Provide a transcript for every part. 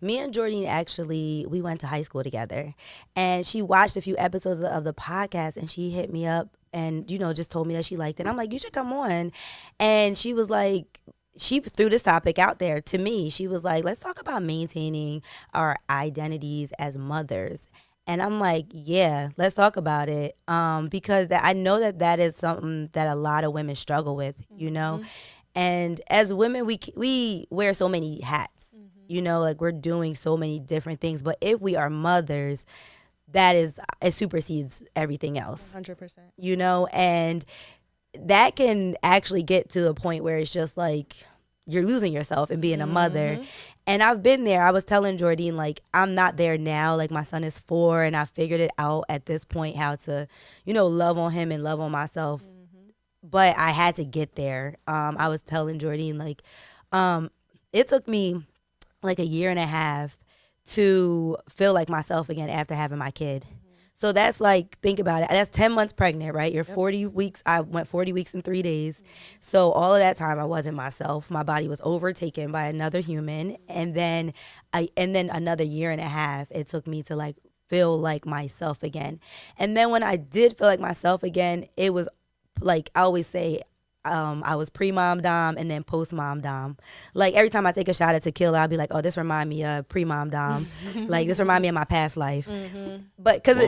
Me and Jordan actually, we went to high school together, and she watched a few episodes of the podcast, and she hit me up and, just told me that she liked it. I'm like, you should come on. And she was like, she threw this topic out there to me. She was like, let's talk about maintaining our identities as mothers. And I'm like, yeah, let's talk about it, because I know that is something that a lot of women struggle with, And as women, we wear so many hats, like we're doing so many different things. But if we are mothers, it supersedes everything else, 100%. And that can actually get to a point where it's just like you're losing yourself and being a mother. And I've been there. I was telling Jordine, like, I'm not there now. Like, my son is 4, and I figured it out at this point how to, love on him and love on myself. But I had to get there. I was telling Jordine, like, it took me like a year and a half to feel like myself again after having my kid. So that's like, think about it. That's 10 months pregnant, right? You're 40 weeks. I went 40 weeks in 3 days. So all of that time I wasn't myself. My body was overtaken by another human. And then another year and a half it took me to like feel like myself again. And then when I did feel like myself again, it was like, I always say, I was pre-mom dom and then post-mom dom. Like, every time I take a shot at tequila, I'll be like, oh, this remind me of pre-mom dom. Like, this remind me of my past life. But because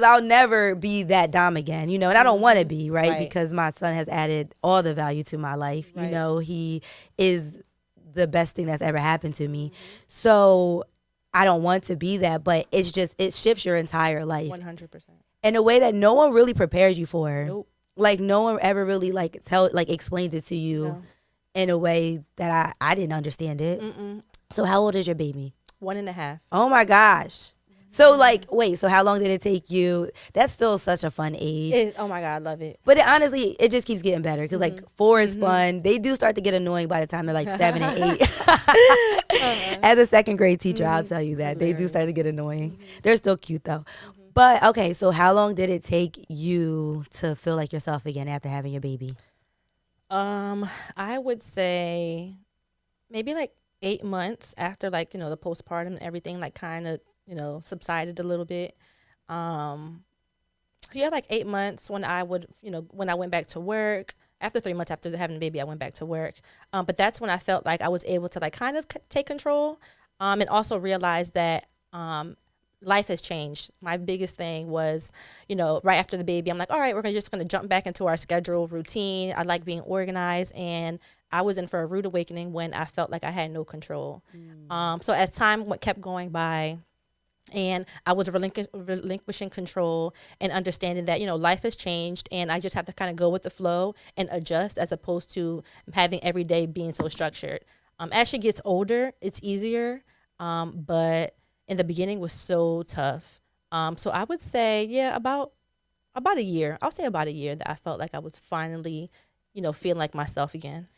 I'll never be that dom again, and I don't want to be, right? Because my son has added all the value to my life. He is the best thing that's ever happened to me. So I don't want to be that, but it's just, it shifts your entire life. 100%. In a way that no one really prepares you for. Nope. Like, no one ever really explains it to you in a way that I didn't understand it. So how old is your baby? 1.5. Oh my gosh. So wait, so how long did it take you? That's still such a fun age. Oh my God, I love it. But honestly, it just keeps getting better because 4 is fun. They do start to get annoying by the time they're like 7 and 8. As a second grade teacher, I'll tell you that. They do start to get annoying. They're still cute though. But okay, so how long did it take you to feel like yourself again after having your baby? I would say maybe like 8 months after the postpartum and everything kind of, subsided a little bit. Like 8 months when I would, when I went back to work. After 3 months after having the baby, I went back to work. But that's when I felt like I was able to kind of take control, and also realize that life has changed. My biggest thing was, right after the baby, I'm like, all right, we're just going to jump back into our schedule routine. I like being organized, and I was in for a rude awakening when I felt like I had no control. So as time kept going by, and I was relinquishing control and understanding that, life has changed, and I just have to kind of go with the flow and adjust, as opposed to having every day being so structured. As she gets older, it's easier, but in the beginning was so tough. So I would say, about a year. I'll say about a year that I felt like I was finally, feeling like myself again.